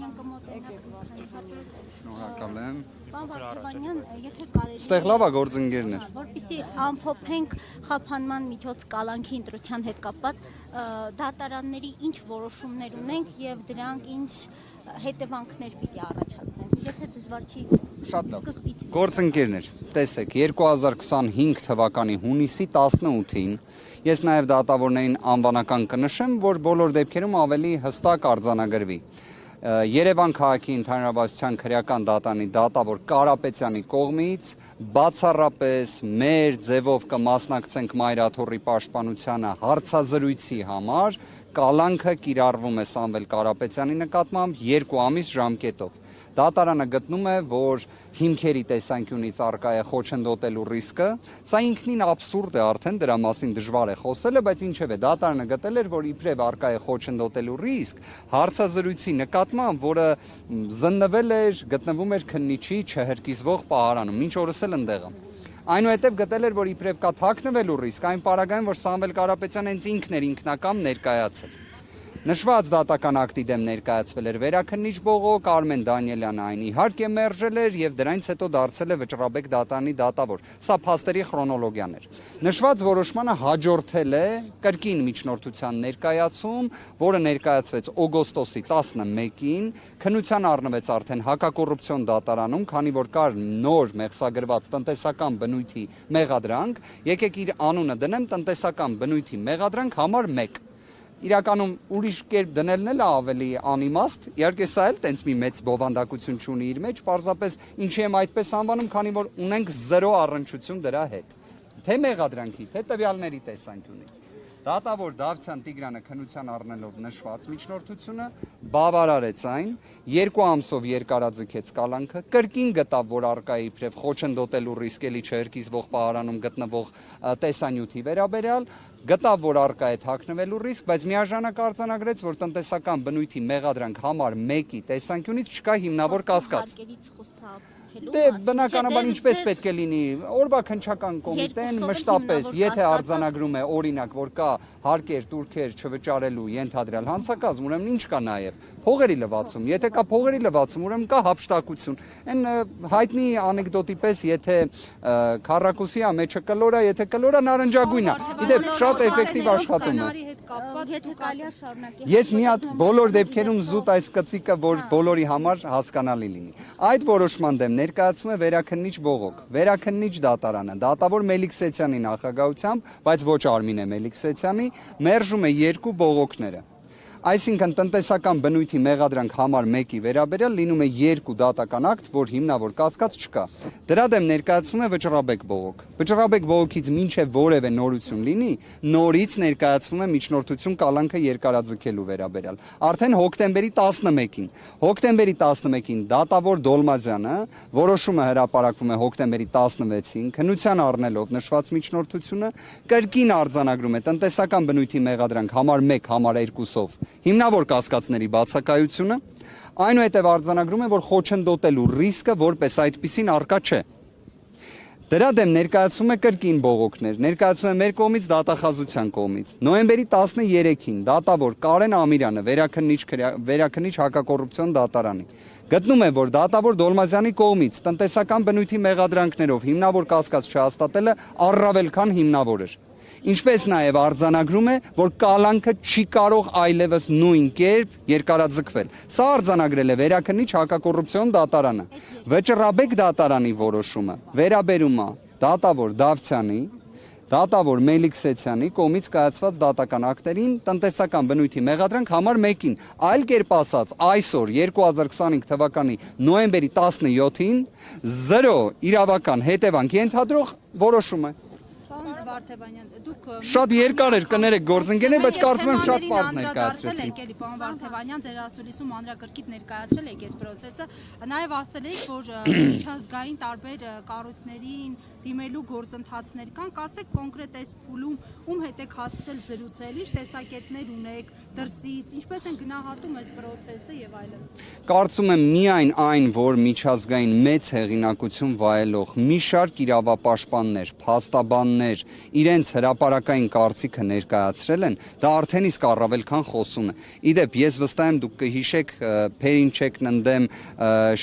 Վարդևանյան կմոտենաք Շնորհակալ եմ։ Պարոն Վարդևանյան, եթե կարելի է Ստեղ լավ է գործընկերներ։ Որպեսզի ամփոփենք խափանման միջոց կալանքի ընտրության հետ կապված դատարանների ինչ որոշումներ ունենք եւ դրանք ինչ հետևանքներ պիտի առաջացնեն։ Եթե դժվար չի Շատ լավ։ Գործընկերներ, տեսեք, 2025 թվականի հունիսի 18-ին ես նաև դատավորներին անվանական կնշեմ, որ բոլոր դեպքերում ավելի հստակ արձանագրվի։ Երևան քաղաքի ընդհանրաբացության քրեական դատարանի դատավոր Կարապետյանի կողմից բացառապես մեր ձևով կմասնակցենք Մայրաթոռի պաշտպանությանը հարցազրույցի համար, կալանքը կիրառվում է Սամվել Կարապետյանի նկատմամբ 2 ամիս ժամկետով։ Դատարանը գտնում է, որ հիմքերի տեսանկյունից առկա է խոչընդոտելու ռիսկը, սա ինքնին աբսուրդ է արդեն, դրա մասին դժվար է խոսելը, բայց ինչևէ դատարանը գտել էր, որ իբրև առկա է խոչընդոտելու ռիսկ, հարցազրույցի նկատմամբ, որը զննվել էր, գտնվում էր քննիչի չհրկիզվող պահարանում, մինչ օրս էլ ընդեղ է։ Այնուհետև գտել էր, որ իբրև կա թաքնվելու ռիսկ, այն պարագայում, որ Սամվել Կարապետյանը հենց ինքն էր ինքնակամ ներկայացել։ Նշված դատական ակտի դեմ ներկայացվել էր վերաքննիչ բողոք, Արմեն Դանիելյանը այն իհարկե մերժել էր եւ դրանից հետո դարձել է Վճռաբեկ դատարանի դատավոր։ Սա փաստերի քրոնոլոգիան էր։ Նշված որոշմանը հաջորդել է կրկին միջնորդության ներկայացում, որը ներկայացվեց օգոստոսի 11-ին, քննության առնվեց արդեն հակակոռուպցիոն դատարանում, քանի որ կար նոր մեղսագրված տնտեսական բնույթի մեղադրանք, եկեք իր անունը դնեմ տնտեսական բնույթի մեղադրանք համար 1։ Իրականում ուրիշ կերպ դնելն էլ ավելի անիմաստ, իհարկե սա էլ տենց մի մեծ բովանդակություն չունի իր մեջ, պարզապես ինչի եմ այդպես անվանում, քանի որ ունենք 0 առնչություն դրա հետ, թե մեղադրանքի, թե տվյալների տեսանկյունից։ Դատավոր Դավթյան Տիգրանը քննության առնելով նշված միջնորդությունը բավարարեց այն, 2 ամսով երկարաձգեց կալանքը, կրկին գտավ, որ առկա է իբրև խոչընդոտելու ռիսկ էլի չհրկիզվող պահարանում գտնվող տեսանյութի վերաբերյալ, գտավ, որ առկա է թաքնվելու ռիսկ, բայց միաժամանակ արձանագրեց, որ տնտեսական բնույթի մեղադրանք համար 1-ի տեսանկյունից չկա հիմնավոր կասկած։ Դե բնականաբար ինչպես պետք է լինի, օրվա քննչական կոմիտեն մշտապես, եթե արձանագրում է օրինակ, որ կա հարկեր, տուրքեր չվճարելու ենթադրյալ հանցակազմ, ուրեմն ինչ կա նաև փողերի լվացում, եթե կա փողերի լվացում, ուրեմն կա հափշտակություն։ Այն հայտնի անեկդոտի պես, եթե քառակուսի է, մեջը կլոր է, եթե կլոր է նարնջագույն է։ Իդեպ շատ էֆեկտիվ աշխատում է։ Ես մի հատ բոլոր դեպքերում զուտ այս կծիկը, որ բոլորի համար հասկանալի լինի։ Այդ որոշման դեմ ներկայացում է վերաքննիչ բողոք, վերաքննիչ դատարանը, դատավոր Մելիքսեթյանի նախագահությամբ, բայց ոչ Արմինե Մելիքսեթյանի, մերժում է 2 բողոքները։ Այսինքն տնտեսական բնույթի մեղադրանք համար 1-ի վերաբերյալ լինում է 2 դատական ակտ, որ հիմնավոր կասկած չկա։ Դրա դեմ ներկայացվում է Վճռաբեկ բողոք։ Վճռաբեկ բողոքից մինչև որևէ նորություն լինի, նորից ներկայացվում է միջնորդություն կալանքը երկարաձգելու վերաբերյալ։ Արդեն հոկտեմբերի 11-ին։ Հոկտեմբերի 11-ին դատավոր Դոլմազյանը որոշումը հրապարակվում է հոկտեմբերի 16-ին, քննության առնելով նշված միջնորդությունը, կրկին արձանագրում է տնտեսական բնույթի մեղադրանք համար 1, համար 2-ով հիմնավոր կասկածների բացակայությունը, այնուհետև արձանագրում է, որ խոչընդոտելու ռիսկը որպես այդպիսին առկա չէ։ Դրա դեմ ներկայացվում է կրկին բողոքներ, ներկայացվում է մեր կողմից դատախազության կողմից։ Նոյեմբերի 13-ին դատավոր Կարեն Ամիրյանը վերաքննիչ հակակոռուպցիոն դատարանի գտնում է, որ դատավոր Դոլմազյանի կողմից տնտեսական բնույթի մեղադրանքներով հիմնավոր կասկած չհաստատելը առավել քան հիմնավոր էր։ Ինչպես նաև արձանագրում է, որ կալանքը չի կարող այլևս նույն կերպ երկարաձգվել։ Սա արձանագրել է վերաքննիչ հակակոռուպցիոն դատարանը։ Վճռաբեկ դատարանի որոշումը վերաբերում է դատավոր Դավթյանի, դատավոր Մելիքսեթյանի կողմից կայացված դատական ակտերին տնտեսական բնույթի մեղադրանք համար 1-ին, այլ կերպ ասած, այսօր 2025 թվականի նոյեմբերի 17-ին 0 իրավական հետևանք ենթադրող որոշում է։ Վարդևանյան, դուք շատ երկար էր կներեք գործընկերներ, բայց կարծում եմ շատ պարզ ներկայացրեցիք։ Պարոն Վարդևանյան, ձեր ասուլիսում մանրակրկիտ ներկայացրել եք այս process-ը, նաև ասել եք, որ միջազգային տարբեր կառույցներին դիմելու գործընթացներ կան, ասեք կոնկրետ այս փուլում ում հետ եք հասցրել զրուցել, ինչ տեսակետներ ունեք դրսից, ինչպես են գնահատում այս process-ը եւ այլն։ Կարծում եմ միայն այն, որ միջազգային մեծ հեղինակություն վայելող մի շարք իրավապաշտպաններ, փաստաբաններ իրենց հրապարակային կարծիքը ներկայացրել են, դա արդեն իսկ առավել քան խոսուն է։ Իդեպ ես վստահ եմ դուք կհիշեք Փերինչեկն ընդդեմ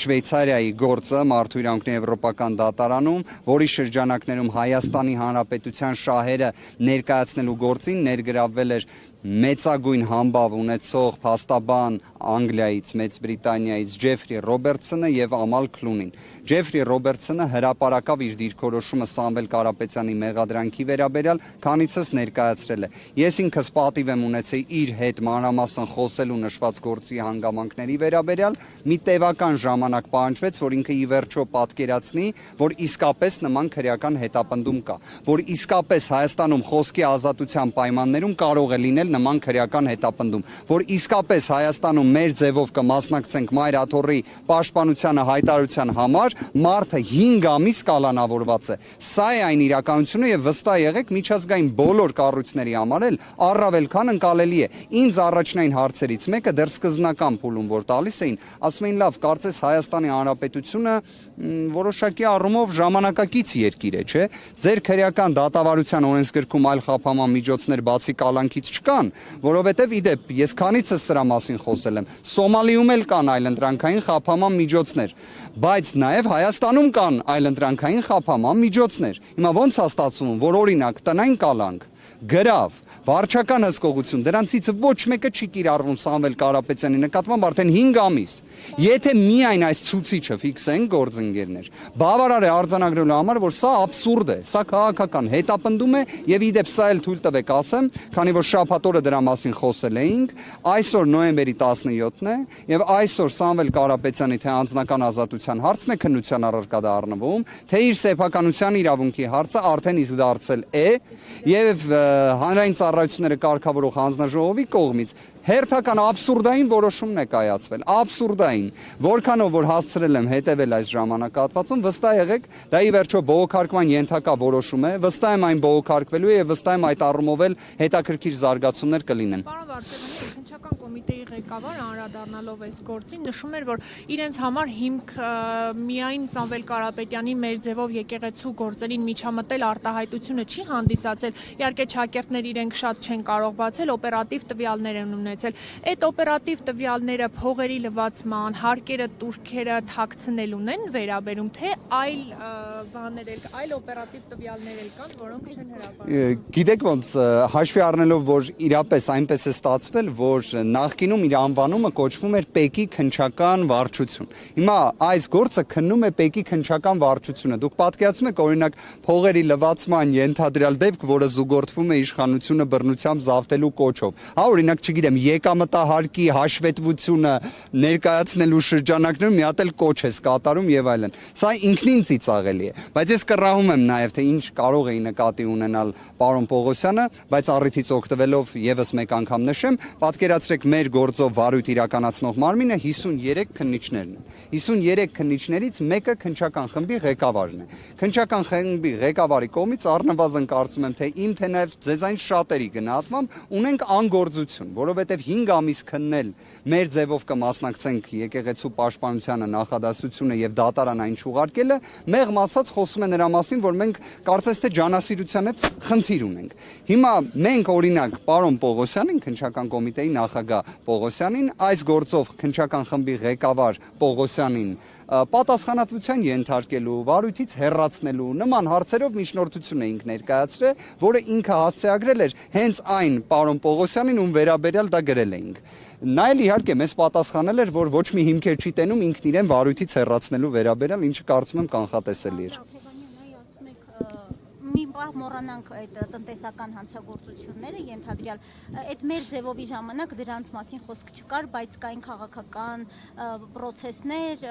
Շվեյցարիայի գործը Մարդու իրավունքների եվրոպական դատարանում, որի շրջանակներում Հայաստանի Հանրապետության շահերը ներկայացնելու գործին ներգրավվել էր մեծագույն համբավ ունեցող փաստաբան Անգլիայից, Մեծ Բրիտանիայից Ջեֆրի Ռոբերտսոնը եւ Ամալ Քլունին։ Ջեֆրի Ռոբերտսոնը հրապարակավ իր դիրքորոշումը Սամվել Կարապետյանի մեղադրանքի վերաբերյալ, քանիցս ներկայացրել է։ Ես ինքս պատիվ եմ ունեցել իր հետ մանրամասն խոսելու նշված գործի հանգամանքների վերաբերյալ, մի տևական ժամանակ պահանջվեց, որ ինքը ի վերջո պատկերացնի, որ իսկապես նման քրեական հետապնդում կա, որ իսկապես Հայաստանում խոսքի ազատության պայմաններում կարող է լինել նման քրեական հետապնդում, որ իսկապես Հայաստանում մեր ձևով կմասնակցենք Մայր Աթոռի պաշտպանությանը հայտարարության համար, մարդը 5 ամիս կալանավորված է։ Սա է այն իրականությունը եւ վստահ եղեք միջազգային բոլոր կառույցների համար էլ առավել քան ընկալելի է։ Ինձ առաջնային հարցերից մեկը դեռ սկզբնական փուլում որ տալիս էին, ասում էին լավ, կարծես Հայաստանի Հանրապետությունը որոշակի առումով ժամանակակից երկիր է, չէ՞։ Ձեր քրեական դատավարության օրենսգրքում այլ խափանման միջոցներ բացի կալանքից չկան, որովհետև իդեպ ես քանիցս սրա մասին խոսել եմ։ Սոմալիում էլ կան այլընտրանքային խափանման միջոցներ, բայց նաև Հայաստանում կան այլընտրանքային խափանման միջոցներ։ Հիմա ո՞նց է ստացվում, որ օրինակ տնային կալանք, գրավ, վարչական հսկողություն, դրանցից ոչ մեկը չի կիրառվում Սամվել Կարապետյանի նկատմամբ արդեն 5 ամիս։ Եթե միայն այս ցուցիչը ֆիքսենք գործընկերներ, բավարար է արձանագրելու համար, որ սա աբսուրդ է, սա քաղաքական հետապնդում է եւ իդեպ սա էլ թույլ տվեք ասեմ, քանի որ շաբաթ օրը դրա մասին խոսել էինք, այսօր նոյեմբերի 17-ն է եւ այսօր Սամվել Կարապետյանի թե անձնական ազատության հարցն է քննության առարկա դառնվում, թե իր սեփականության իրավունքի հարցը արդեն իսկ դարձել է եւ հանրային ծառայությունները կարգավորող հանձնաժողովի կողմից հերթական աբսուրդային որոշումն է կայացվել, աբսուրդային, որքանով որ հասցրել եմ հետևել այս ժամանակահատվածում, վստահ եղեք, դա ի վերջո բողոքարկման ենթակա որոշում է, վստահ եմ այն բողոքարկվելու է եւ վստահ եմ այդ առումով էլ հետաքրքիր զարգացումներ կլինեն։ Պարոն Վարդանյանը քննչական կոմիտեի ղեկավար անդրադառնալով այս գործին նշում էր, որ իրենց համար հիմք միայն Սամվել Կարապետյանի մեր ձևով եկեղեցու գործերին միջամտել արտահայտությունը չի հանդիսացել, իհարկե ճակերտներ իրենք շատ չեն կարող բացել, օպերատիվ տվյալներ են ունեցել։ Այդ օպերատիվ տվյալները փողերի լվացման, հարկերը, турքերը թաքցնելուն են վերաբերում, թե այլ բաներ էլ, այլ օպերատիվ տվյալներ էլ կան, որոնք չեն հրապարակվում։ Գիտեք ոնց հաշվի առնելով, որ իրապես այնպես է ստացվել, որ նախկինում իր անվանումը կոչվում էր Պեկի քննչական վարչություն։ Հիմա այս գործը քննում է Պեկի քննչական վարչությունը։ Դուք պատկերացնում եք օրինակ փողերի լվացման ենթադրյալ դեպք, որը զուգորդվում է իշխանությունը բռնությամբ զավթելու կոչով։ Հա, օրինակ, չգիտեմ, եկամտահարկի հաշվետվությունը ներկայացնելու շրջանակներում մի հատ էլ կոչ է կատարում եւ այլն։ Սա ինքնին ծիծաղելի է, բայց ես կռահում եմ նաեւ թե ինչ կարող էի նկատի ունենալ պարոն Պողոսյանը, բայց առիթից օգտվելով եւս մեկ անգամ նշեմ, պատկերացրեք մեր գործով վարույթ իրականացնող մարմինը 53 քննիչներն են։ 53 քննիչներից մեկը քննչական խմբի ղեկավարն է։ Քննչական խմբի ղեկավարի կողմից առնվազն կարծում եմ թե իմ թե նաեւ ձեզային շատերի գնահատմամբ ունենք անգործություն, որովհետեւ 5 ամիս քննել մեր ձևով կմասնակցենք եկեղեցու պաշտպանությանը նախադասությունը եւ դատարան այն չուղարկելը, մեղմ ասած խոսում է նրա մասին, որ մենք կարծես թե ջանասիրության հետ խնդիր ունենք։ Հիմա մենք օրինակ պարոն Պողոսյանին, քննչական կոմիտեի նախագահ Պողոսյանին, այս գործով քննչական խմբի ղեկավար Պողոսյանին պատասխանատվության ենթարկելու, վարույթից հեռացնելու նման հարցերով միջնորդություն էինք ներկայացրել, որը ինքը հասցեագրել էր հենց այն պարոն Պողոսյանին, ում վերաբերյալ դա գրել էինք։ Նա էլ իհարկե մեզ պատասխանել էր, որ ոչ մի հիմքեր չի տենում ինքն իրեն վարույթից հեռացնելու վերաբերյալ, ինչը կարծում եմ կանխատեսելի էր։ Մի բառ մոռանանք այդ տնտեսական հանցագործությունները, ենթադրյալ այդ մեր ձևովի ժամանակ դրանց մասին խոսք չկար, բայց կային քաղաքական պրոցեսներ,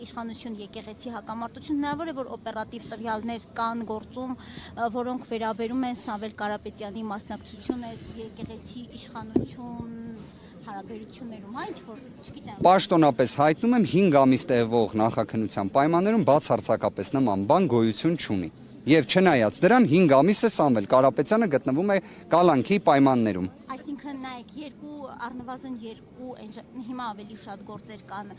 իշխանություն եկեղեցի հակամարտություն, հնարավոր է որ օպերատիվ տվյալներ կան գործում, որոնք վերաբերում են Սամվել Կարապետյանի մասնակցությունը եկեղեցի իշխանություն հարաբերություններում, ինչ որ չգիտեմ։ Պաշտոնապես հայտնում եմ 5 ամիս տևող նախաքննության պայմաններում բացարձակապես նման բան գոյություն չունի։ Եվ չնայած դրան 5 ամիս է Սամվել Կարապետյանը գտնվում է կալանքի պայմաններում։ Այսինքն նայեք, առնվազն երկու հիմա ավելի շատ գործեր կան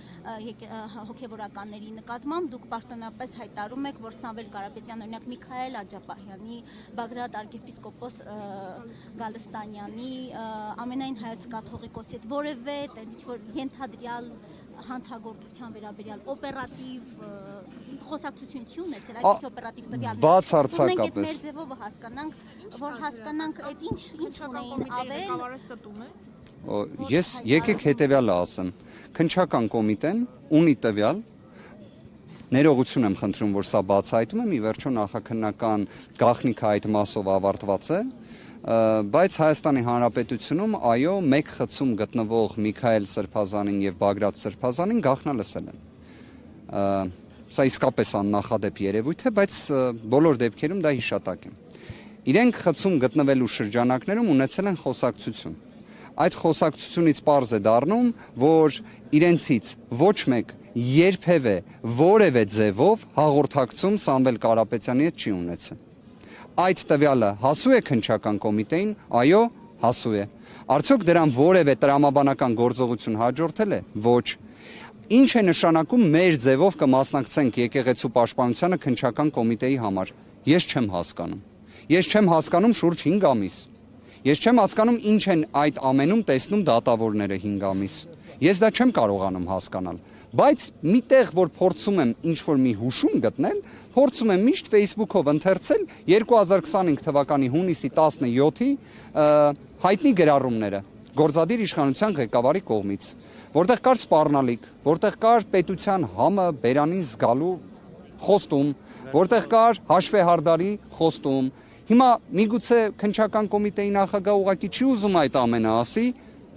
հոգևորականների նկատմամբ, դուք պաշտոնապես հայտարարում եք, որ Սամվել Կարապետյան, օրինակ Միքայել Աջապահյանի, Բագրատ arczepiskopos Գալստանյանի, ամենայն հայոց կաթողիկոսի հետ որևէ ինչ-որ ենթադրյալ հանցագործության վերաբերյալ օպերատիվ խոսակցություն չի ունեցել, այս օպերատիվ տվյալներ։ Բացարձակապես։ Մենք մեր ձևով հասկանանք, այդ ինչ ունեին ավել։ Ես եկեք հետևյալը ասեմ։ Քննչական կոմիտեն ունի տվյալ, ներողություն եմ խնդրում, որ սա բացահայտում եմ, ի վերջո նախաքննական գաղտնիքը այդ մասով ավարտված է, բայց Հայաստանի Հանրապետությունում այո, մեկ խցում գտնվող Միքայել Սրբազանին եւ Բագրատ Սրբազանին գաղտնալսել են։ Սա իսկապես աննախադեպ երևույթ է, բայց բոլոր դեպքերում դա հիշատակ է։ Իրենք խցում գտնվելու շրջանակներում ունեցել են խոսակցություն։ Այդ խոսակցությունից պարզ է դառնում, որ իրենցից ոչ մեկ երբևէ որևէ ձևով հաղորդակցում Սամվել Կարապետյանի հետ չի ունեցել։ Այդ տվյալը հասու է քննչական կոմիտեին, այո, հասու է։ Արդյոք դրան որևէ տրամաբանական գործողություն հաջորդել է։ Ոչ։ Ինչ է նշանակում մեր ձևով կմասնակցենք եկեղեցու պաշտպանությանը քննչական կոմիտեի համար։ Ես չեմ հասկանում։ Ես չեմ հասկանում շուրջ 5 ամիս։ Ես չեմ հասկանում ինչ են այդ ամենում տեսնում դատավորները 5 ամիս։ Ես դա չեմ կարողանում հասկանալ։ Բայց միտեղ որ փորձում եմ ինչ-որ մի հուշում գտնել, փորձում եմ միշտ Facebook-ով ընթերցել 2025 թվականի հունիսի 17-ի հայտնի գրառումները գործադիր իշխանության ղեկավարի կողմից, որտեղ կար սպառնալիք, որտեղ կար պետության համը բերանին զգալու խոստում, որտեղ կար հաշվեհարդարի խոստում։ Հիմա միգուցե քննչական կոմիտեի նախագահ ուղղակի չի ուզում այդ ամենը ասի,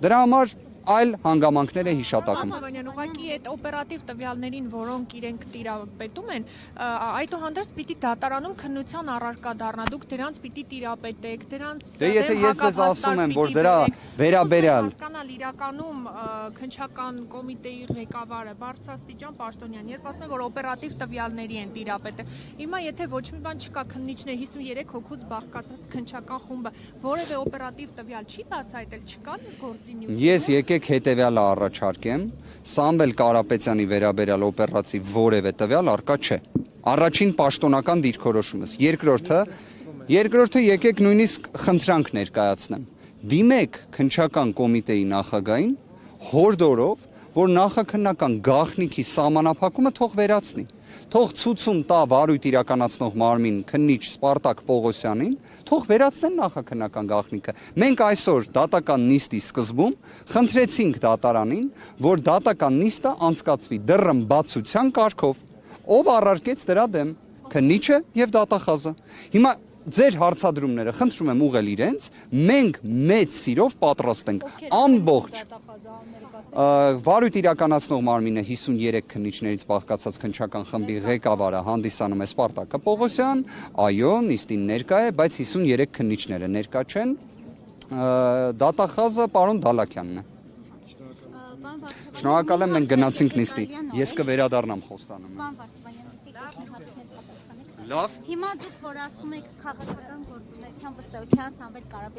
դրա համար այլ հանգամանքներ է հիշատակում։ Ուղղակի այդ օպերատիվ տվյալներին, որոնք իրենք տիրապետում են, այդուհանդերձ պիտի դատարանում քննության առարկա դառնա, դուք դրանց պիտի տիրապետեք, դրանց Դե եթե ես ձեզ ասում եմ, որ դրա վերաբերյալ հասկանալ իրականում քննչական կոմիտեի ղեկավարը բարձրաստիճան պաշտոնյան, երբ ասում են, որ օպերատիվ տվյալների են տիրապետել։ Հիմա եթե ոչ մի բան չկա, քննիչներ 53 հոգուց բաղկացած քննչական խումբը որևէ օպերատիվ տվյալ չի բացահայտել, չկան գործի նյութեր։ Ես եկեք հետևյալը առաջարկեմ, Սամվել Կարապետյանի վերաբերյալ օպերատիվ որևէ տվյալ առկա չէ։ Առաջին պաշտոնական դիրքորոշումս։ Երկրորդը եկեք նույնիսկ խնդրանք ներկայացնեմ։ Դիմեք քննչական կոմիտեի նախագահին հորդորով, որ նախաքննական գաղտնիքի սահմանափակումը թող վերացնի։ Թող ցուցում տա վարույթ իրականացնող մարմին քննիչ Սպարտակ Պողոսյանին, թող վերացնեն նախաքննական գաղտնիքը։ Մենք այսօր դատական նիստի սկզբում խնդրեցինք դատարանին, որ դատական նիստը անցկացվի դռնբացության կարգով։ Ով առարկեց դրա դեմ, քննիչը եւ դատախազը։ Հիմա ձեր հարցադրումները խնդրում եմ ուղղել իրենց, մենք մեծ սիրով պատրաստ ենք ամբողջ վարույթ իրականացնող մարմինը 53 քննիչներից բաղկացած քննչական խմբի ղեկավարը հանդիսանում է Սպարտակը Պողոսյան, այո, նիստին ներկա է, բայց 53 քննիչները ներկա չեն, դատախազը պարոն Դալաքյանն է։ Շնորհակալ եմ, մենք գնացինք նիստի, ես կվերադառնամ խոստանում եմ։ Լավ։ Հիմա դուք որ ասում եք քաղաքական գործունեության վստահության Սամվել Կարապետյանը